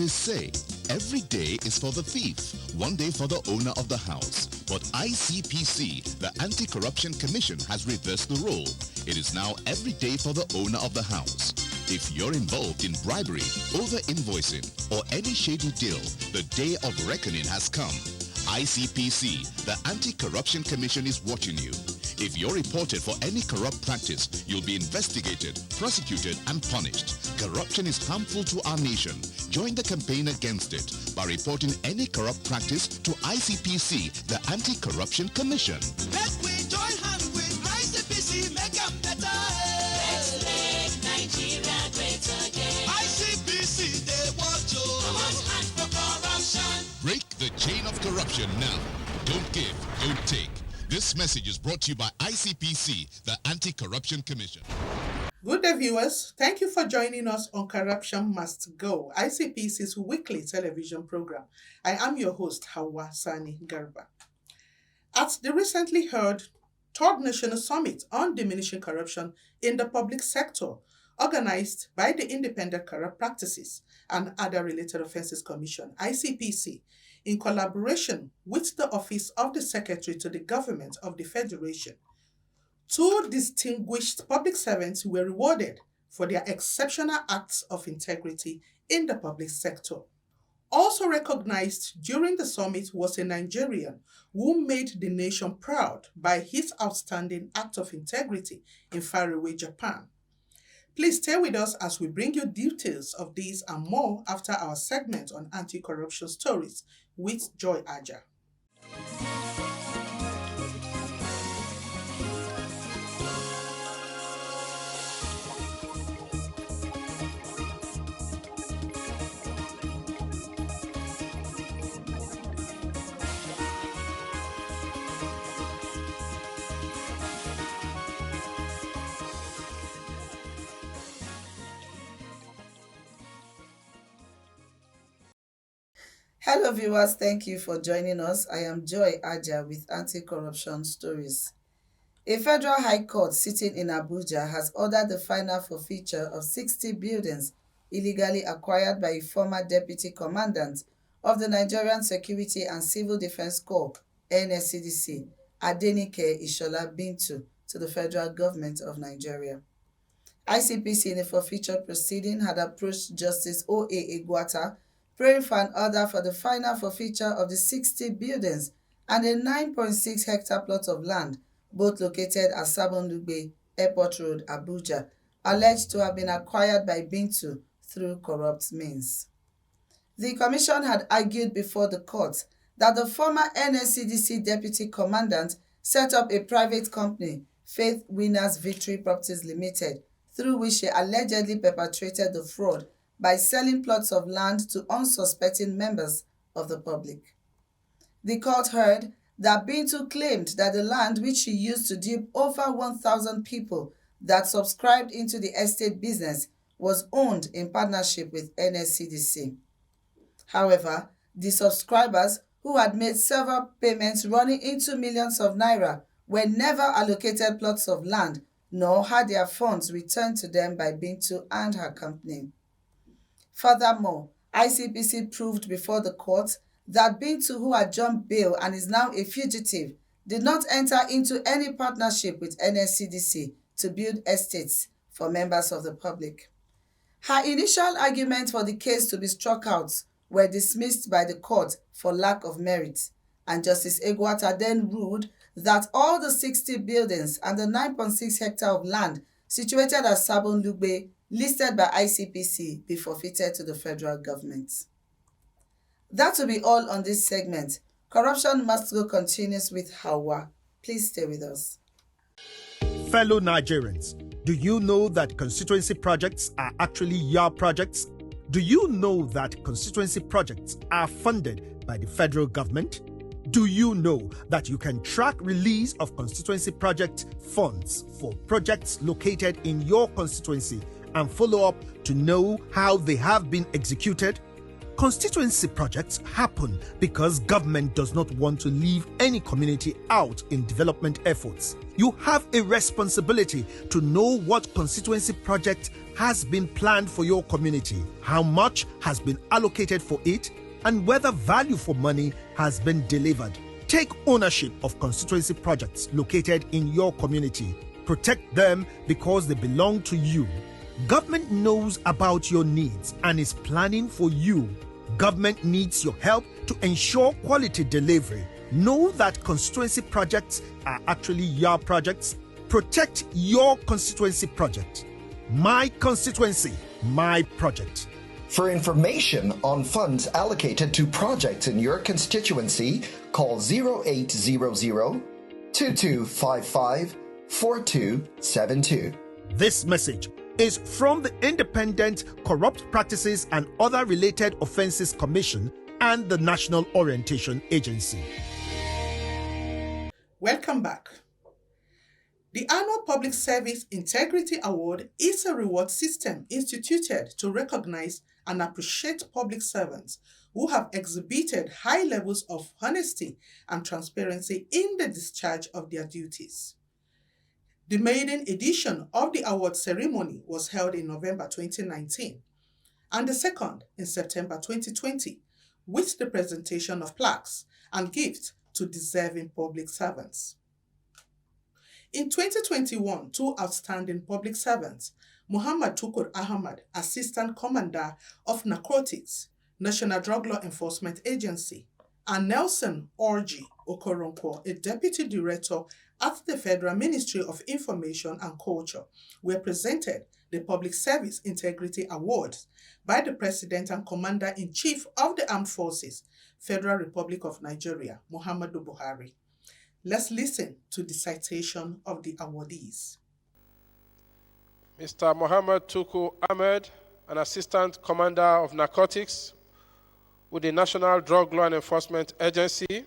always say, every day is for the thief, one day for the owner of the house. But ICPC, the Anti-Corruption Commission, has reversed the role. It is now every day for the owner of the house. If you're involved in bribery, over-invoicing, or any shady deal, the day of reckoning has come. ICPC, the Anti-Corruption Commission, is watching you. If you're reported for any corrupt practice, you'll be investigated, prosecuted, and punished. Corruption is harmful to our nation. Join the campaign against it by reporting any corrupt practice to ICPC, the Anti-Corruption Commission. Let we join hands with ICPC, make them better. Let's make Nigeria great again. ICPC, they watch you. One hand for corruption. Break the chain of corruption now. Don't give, don't take. This message is brought to you by ICPC, the Anti-Corruption Commission. Good day, viewers. Thank you for joining us on Corruption Must Go, ICPC's weekly television program. I am your host, Hawa Sani Garba. At the recently held Third National Summit on Diminishing Corruption in the Public Sector, organized by the Independent Corrupt Practices and Other Related Offences Commission, ICPC, in collaboration with the Office of the Secretary to the Government of the Federation, 2 distinguished public servants were rewarded for their exceptional acts of integrity in the public sector. Also recognized during the summit was a Nigerian who made the nation proud by his outstanding act of integrity in faraway Japan. Please stay with us as we bring you details of these and more after our segment on anti-corruption stories with Joy Aja. Hello viewers, thank you for joining us. I am Joy Aja with Anti-Corruption Stories. A federal high court sitting in Abuja has ordered the final forfeiture of 60 buildings illegally acquired by a former deputy commandant of the Nigerian Security and Civil Defense Corps, NSCDC, Adenike Ishola Bintu, to the federal government of Nigeria. ICPC in a forfeiture proceeding had approached Justice O.A. Egwata, praying for an order for the final forfeiture of the 60 buildings and a 9.6 hectare plot of land, both located at Sabon Lugbe, Airport Road, Abuja, alleged to have been acquired by Bintu through corrupt means. The commission had argued before the court that the former NSCDC deputy commandant set up a private company, Faith Winners Victory Properties Limited, through which he allegedly perpetrated the fraud by selling plots of land to unsuspecting members of the public. The court heard that Bintu claimed that the land which she used to dupe over 1,000 people that subscribed into the estate business was owned in partnership with NSCDC. However, the subscribers, who had made several payments running into millions of naira, were never allocated plots of land nor had their funds returned to them by Bintu and her company. Furthermore, ICPC proved before the court that Bintu, who had jumped bail and is now a fugitive, did not enter into any partnership with NSCDC to build estates for members of the public. Her initial arguments for the case to be struck out were dismissed by the court for lack of merit, and Justice Egwata then ruled that all the 60 buildings and the 9.6 hectare of land situated at Sabon Lugbe listed by ICPC be forfeited to the federal government. That will be all on this segment. Corruption Must Go continues with Hawa. Please stay with us. Fellow Nigerians, do you know that constituency projects are actually your projects? Do you know that constituency projects are funded by the federal government? Do you know that you can track release of constituency project funds for projects located in your constituency and follow up to know how they have been executed? Constituency projects happen because government does not want to leave any community out in development efforts. You have a responsibility to know what constituency project has been planned for your community, how much has been allocated for it, and whether value for money has been delivered. Take ownership of constituency projects located in your community. Protect them because they belong to you. Government knows about your needs and is planning for you. Government needs your help to ensure quality delivery. Know that constituency projects are actually your projects. Protect your constituency project. My constituency, my project. For information on funds allocated to projects in your constituency, call 0800 2255 4272. This message is from the Independent Corrupt Practices and Other Related Offences Commission and the National Orientation Agency. Welcome back. The annual Public Service Integrity Award is a reward system instituted to recognize and appreciate public servants who have exhibited high levels of honesty and transparency in the discharge of their duties. The maiden edition of the award ceremony was held in November 2019 and the second in September 2020 with the presentation of plaques and gifts to deserving public servants. In 2021, two outstanding public servants, Muhammad Tukur Ahmad, Assistant Commander of Narcotics, National Drug Law Enforcement Agency, and Nelson Orji Okoronkwo, a Deputy Director at the Federal Ministry of Information and Culture, were presented the Public Service Integrity Awards by the President and Commander-in-Chief of the Armed Forces, Federal Republic of Nigeria, Muhammadu Buhari. Let's listen to the citation of the awardees. Mr. Muhammad Tukur Ahmed, an Assistant Commander of Narcotics with the National Drug Law Enforcement Agency.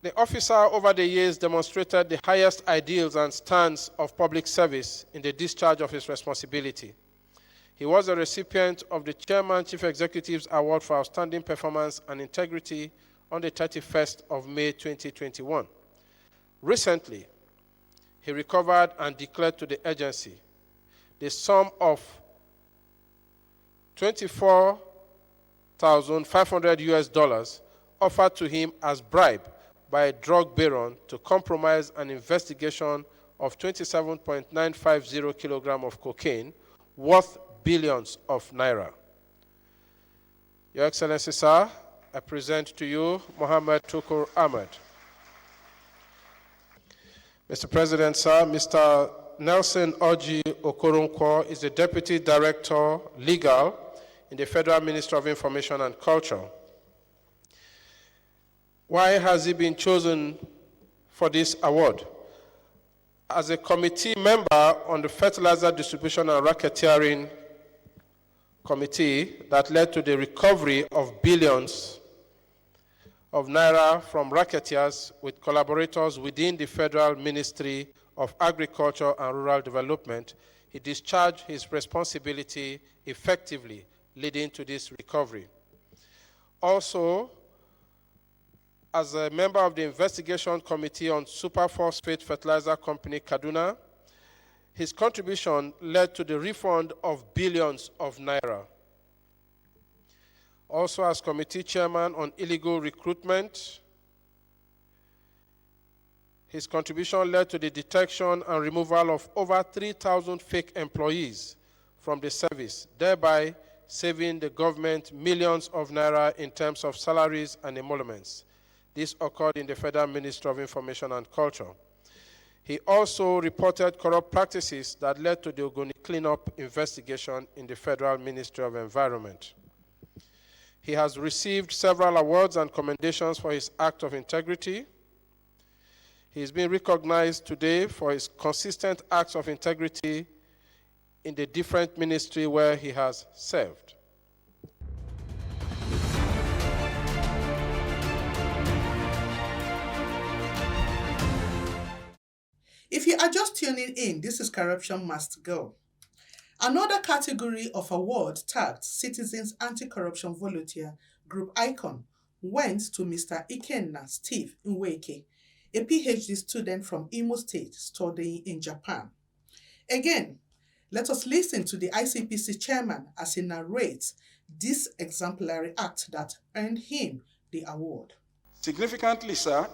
The officer over the years demonstrated the highest ideals and stands of public service in the discharge of his responsibility. He was a recipient of the Chairman Chief Executive's Award for Outstanding Performance and Integrity on the 31st of May 2021. Recently, he recovered and declared to the agency the sum of $24,500 offered to him as bribe by a drug baron to compromise an investigation of 27.950 kilograms of cocaine worth billions of naira. Your Excellency, sir, I present to you Muhammad Tukur Ahmed. Mr. President, sir, Mr. Nelson Orji Okoronkwo is the Deputy Director, Legal in the Federal Ministry of Information and Culture. Why has he been chosen for this award? As a committee member on the Fertilizer Distribution and Racketeering Committee that led to the recovery of billions of naira from racketeers with collaborators within the Federal Ministry of Agriculture and Rural Development, he discharged his responsibility effectively, leading to this recovery. Also, as a member of the Investigation Committee on Superphosphate Fertilizer Company, Kaduna, his contribution led to the refund of billions of naira. Also, as committee chairman on illegal recruitment, his contribution led to the detection and removal of over 3,000 fake employees from the service, thereby saving the government millions of naira in terms of salaries and emoluments. This occurred in the Federal Ministry of Information and Culture. He also reported corrupt practices that led to the Ogoni cleanup investigation in the Federal Ministry of Environment. He has received several awards and commendations for his act of integrity. He is being recognized today for his consistent acts of integrity in the different ministry where he has served. If you are just tuning in, this is Corruption Must Go. Another category of award tagged Citizens Anti-Corruption Volunteer Group Icon went to Mr. Ikenna Steve Nweke, a PhD student from Imo State studying in Japan. Again, let us listen to the ICPC chairman as he narrates this exemplary act that earned him the award. Significantly, sir,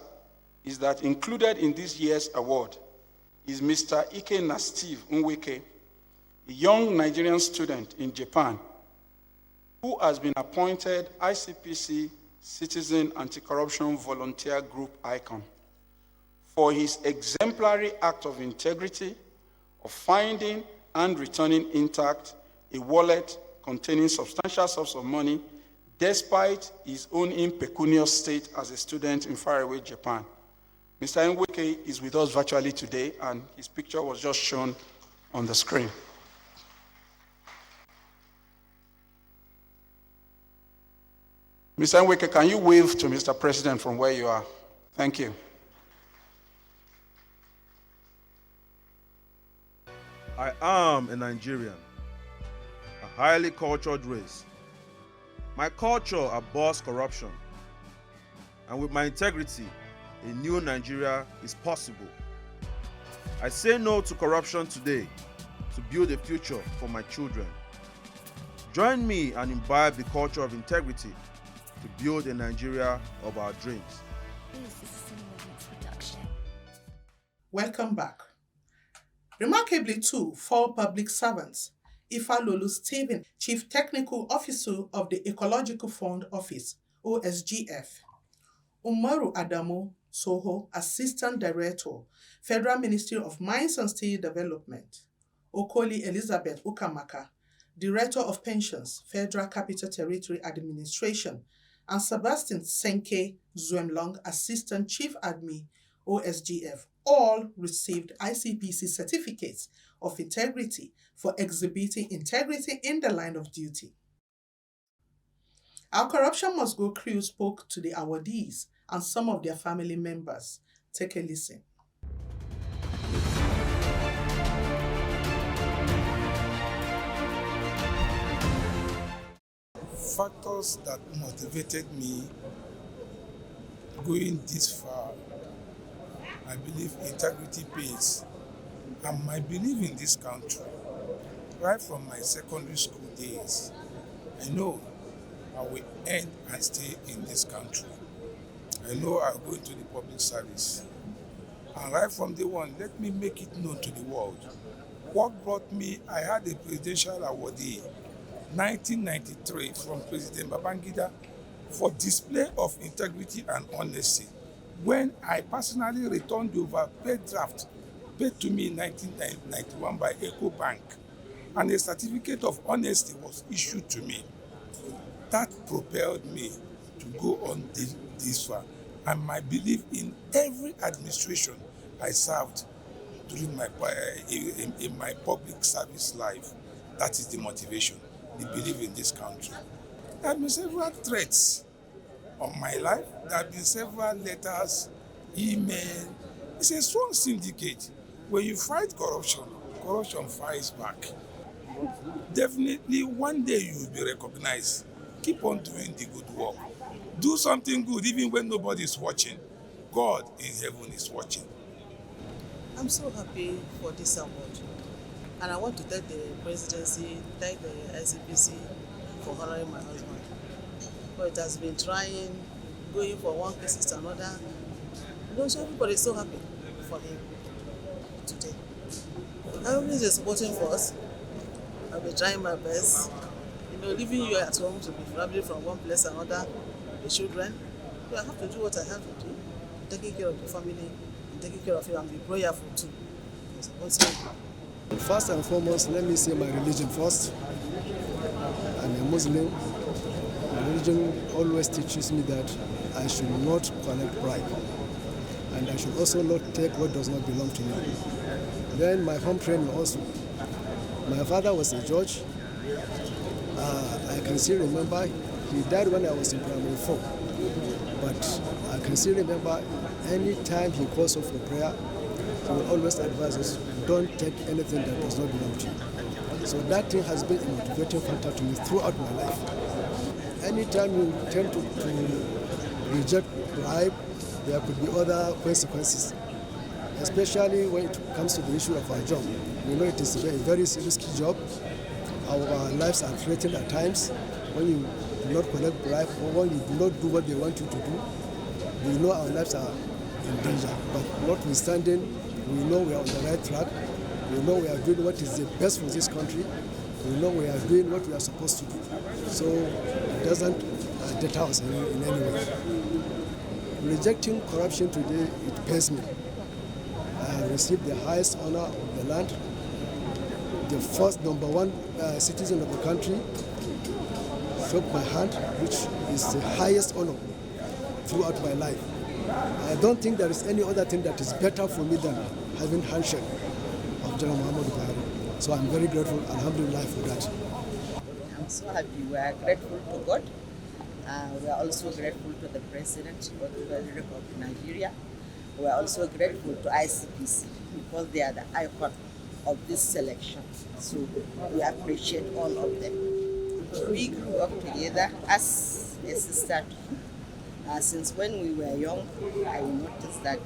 is that included in this year's award is Mr. Ikenna Steve Nweke, a young Nigerian student in Japan who has been appointed ICPC Citizen Anti-Corruption Volunteer Group Icon for his exemplary act of integrity of finding and returning intact a wallet containing substantial sums of money despite his own impecunious state as a student in faraway Japan. Mr. Nweke is with us virtually today, and his picture was just shown on the screen. Mr. Nweke, can you wave to Mr. President from where you are? Thank you. I am a Nigerian, a highly cultured race. My culture abhors corruption, and with my integrity, a new Nigeria is possible. I say no to corruption today to build a future for my children. Join me and imbibe the culture of integrity to build a Nigeria of our dreams. Welcome back. Remarkably too, 4 public servants, Ifalolu Stephen, Chief Technical Officer of the Ecological Fund Office, OSGF, Umaru Adamu Soho, Assistant Director, Federal Ministry of Mines and Steel Development, Okoli Elizabeth Ukamaka, Director of Pensions, Federal Capital Territory Administration, and Sebastian Senke Zuemlong, Assistant Chief Admin, OSGF, all received ICPC certificates of integrity for exhibiting integrity in the line of duty. Our Corruption Must Go crew spoke to the awardees and some of their family members. Take a listen. Factors that motivated me going this far, I believe integrity pays, and my belief in this country, right from my secondary school days, I know I will end and stay in this country. I know I'll go into the public service. And right from day one, let me make it known to the world. What brought me, I had a presidential awardee, 1993, from President Babangida for display of integrity and honesty. When I personally returned the overpaid draft paid to me in 1991 by EcoBank, and a certificate of honesty was issued to me. That propelled me to go on this far. And my belief in every administration I served during my in my public service life, that is the motivation, the belief in this country. There have been several threats on my life. There have been several letters, email. It's a strong syndicate. When you fight corruption, corruption fights back. Definitely one day you will be recognized. Keep on doing the good work. Do something good even when nobody is watching. God in heaven is watching. I'm so happy for this award. And I want to thank the presidency, thank the ICPC for honoring my husband. But it has been trying, going from one case to another. So everybody is so happy for him today. Everybody is supporting for us. I'll be trying my best. Leaving you at home to be traveling from one place to another, the children. So I have to do what I have to do. Taking care of the family, and taking care of you, and be prayerful too. First and foremost, let me say my religion first. I'm a Muslim. My religion always teaches me that I should not collect bribe, and I should also not take what does not belong to me. Then my home training also. My father was a judge. I can still remember, he died when I was in primary 4. But I can still remember any time he calls us for prayer, he will always advise us, don't take anything that does not belong to you. So that thing has been a motivating factor to me throughout my life. Anytime you tend to reject bribe, there could be other consequences, especially when it comes to the issue of our job. You know, it is a very risky job. Our lives are threatened at times. When you do not collect bribe or when you do not do what they want you to do, we know our lives are in danger. But notwithstanding, we know we are on the right track. We know we are doing what is the best for this country. We know we are doing what we are supposed to do. So it doesn't deter us in any way. Rejecting corruption today, it pains me. I have received the highest honor of the land, the first #1 citizen of the country, shook my hand, which is the highest honor throughout my life. I don't think there is any other thing that is better for me than having handshake of General Muhammadu Buhari. So I'm very grateful, alhamdulillah, for that. I'm so happy. We are grateful to God. We are also grateful to the President of the Republic of Nigeria. We are also grateful to ICPC because they are the icon of this selection. So we appreciate all of them. We grew up together as a sister to him. Since when we were young, I noticed that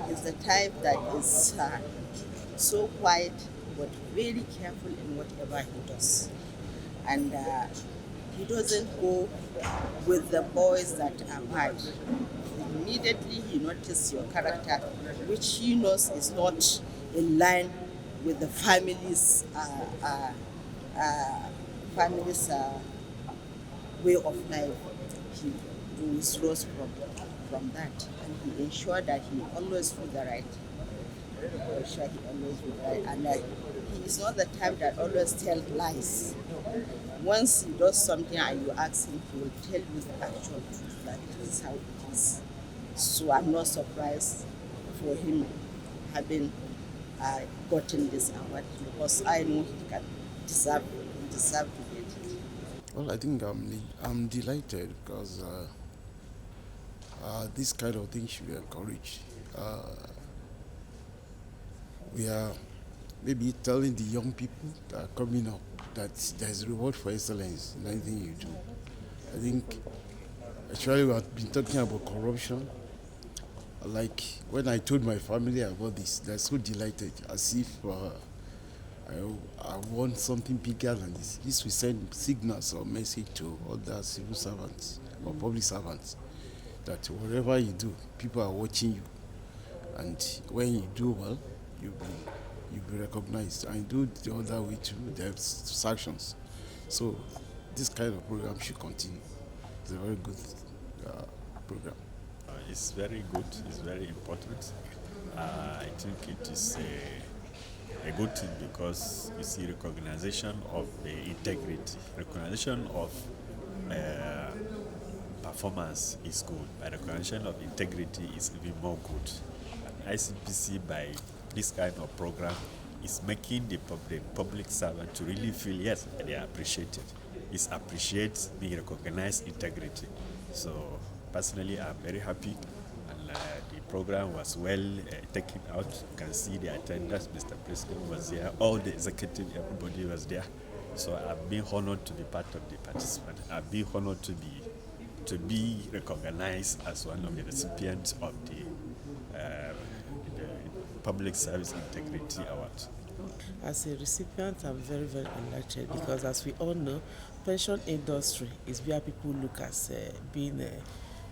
he's the type that is so quiet but very careful in whatever he does. And he doesn't go with the boys that are bad. Immediately he notices your character, which he knows is not in line with the family's way of life. He withdraws from that, and he ensures that he always do the right. And he is not the type that always tells lies. Once he does something and you ask him, he will tell you the actual truth, that this is how it is. So I'm not surprised for him having gotten this award, because I know he can deserve to get it. Well, I think I'm delighted because this kind of thing should be encouraged. We are maybe telling the young people that are coming up that there's reward for excellence in anything you do. I think actually we have been talking about corruption. Like when I told my family about this, they're so delighted, as if I want something bigger than this. This will send signals or message to other civil servants or public servants that whatever you do, people are watching you. And when you do well, you'll be recognized. And do the other way too, there's sanctions. So this kind of program should continue. It's a very good program. It's very good, it's very important. I think it is a good thing because you see recognition of the integrity, recognition of performance is good, but recognition of integrity is even more good. And ICPC, by this kind of program, is making the public servant to really feel, yes, they are appreciated. It appreciates the recognized integrity. So personally, I'm very happy, and the program was well taken out. You can see the attendance. Mr. President was there, all the executive, everybody was there. So I've been honored to be part of the participant. I've been honored to be recognized as one of the recipients of the Public Service Integrity Award. As a recipient, I'm very, very enlightened because, as we all know, pension industry is where people look as being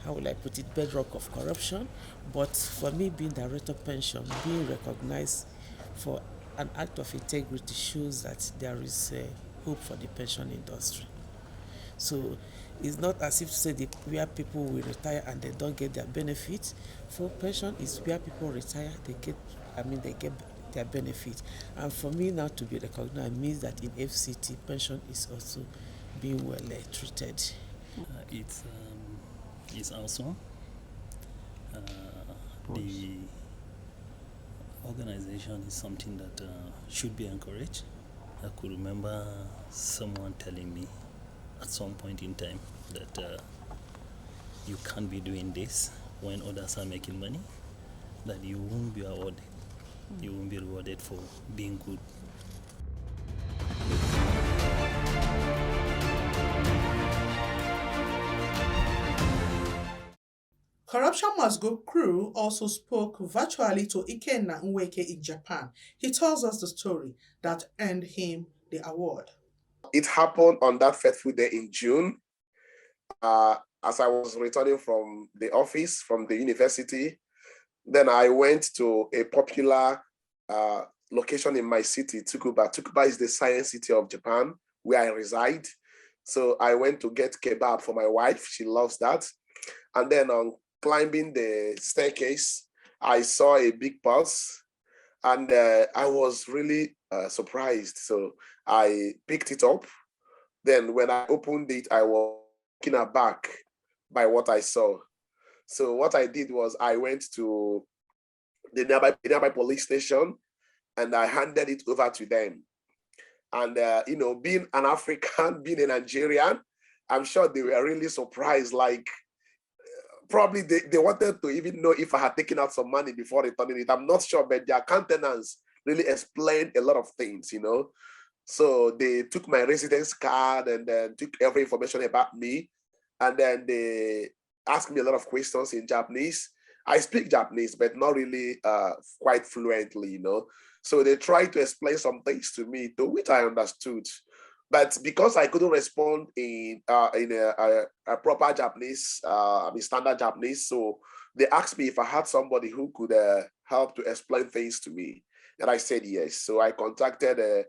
how will I put it, bedrock of corruption. But for me, being director of pension, being recognized for an act of integrity shows that there is hope for the pension industry. So it's not as if to say where people will retire and they don't get their benefits. For pension, is where people retire, they get their benefit. And for me now to be recognized means that in FCT, pension is also being well treated. It's awesome. The organization is something that should be encouraged. I could remember someone telling me at some point in time that you can't be doing this when others are making money, that you won't be awarded. You won't be rewarded for being good. Corruption Must Go crew also spoke virtually to Ikenna Nweke in Japan. He tells us the story that earned him the award. It happened on that fateful day in June. As I was returning from the office, from the university, then I went to a popular location in my city, Tsukuba. Tsukuba is the science city of Japan, where I reside. So I went to get kebab for my wife. She loves that. And then on climbing the staircase, I saw a big purse, and I was really surprised. So I picked it up. Then when I opened it, I was taken aback by what I saw. So what I did was I went to the nearby police station, and I handed it over to them. And being an African, being a Nigerian, I'm sure they were really surprised. Like, probably they wanted to even know if I had taken out some money before returning it. I'm not sure, but their countenance really explained a lot of things, So they took my residence card and then took every information about me. And then they asked me a lot of questions in Japanese. I speak Japanese, but not really quite fluently, So they tried to explain some things to me, to which I understood. But because I couldn't respond in a proper Japanese, standard Japanese, so they asked me if I had somebody who could help to explain things to me, and I said yes. So I contacted a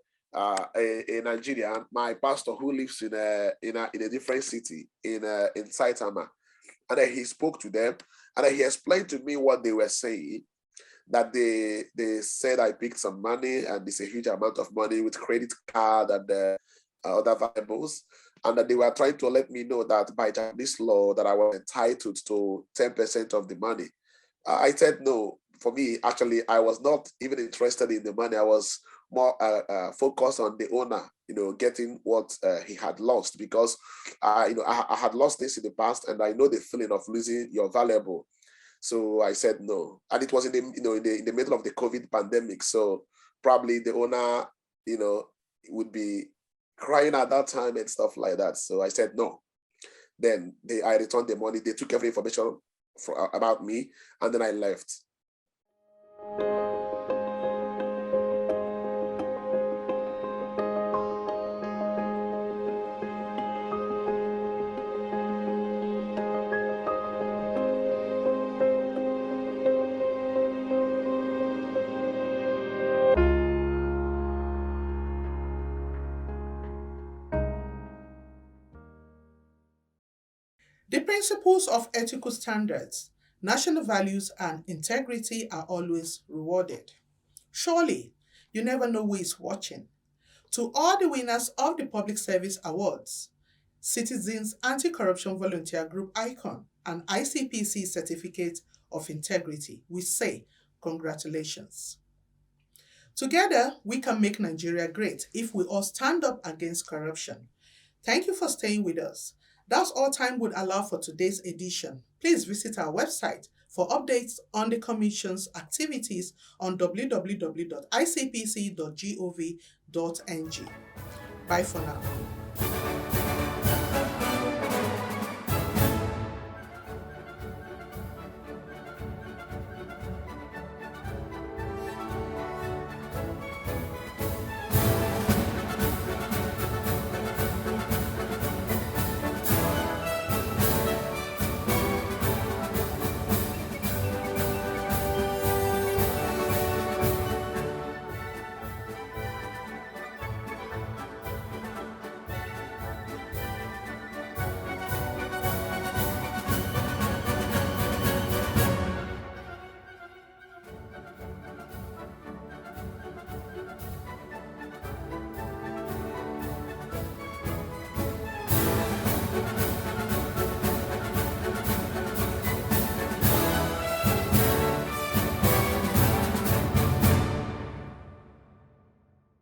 Nigerian, my pastor, who lives in a different city in Saitama, and then he spoke to them, and then he explained to me what they were saying. That they said I picked some money, and it's a huge amount of money with credit card and other variables, and that they were trying to let me know that by Japanese law that I was entitled to 10% of the money. I said no. For me, actually, I was not even interested in the money. I was more focused on the owner, getting what he had lost, because I had lost this in the past, and I know the feeling of losing your valuable. So I said no, and it was in the middle of the COVID pandemic. So probably the owner, would be crying at that time and stuff like that. So I said no. Then I returned the money. They took every information about me, and then I left. The principles of ethical standards, national values, and integrity are always rewarded. Surely, you never know who is watching. To all the winners of the Public Service Awards, Citizens Anti-Corruption Volunteer Group ICON, and ICPC Certificate of Integrity, we say congratulations. Together, we can make Nigeria great if we all stand up against corruption. Thank you for staying with us. That's all time would allow for today's edition. Please visit our website for updates on the Commission's activities on www.icpc.gov.ng. Bye for now.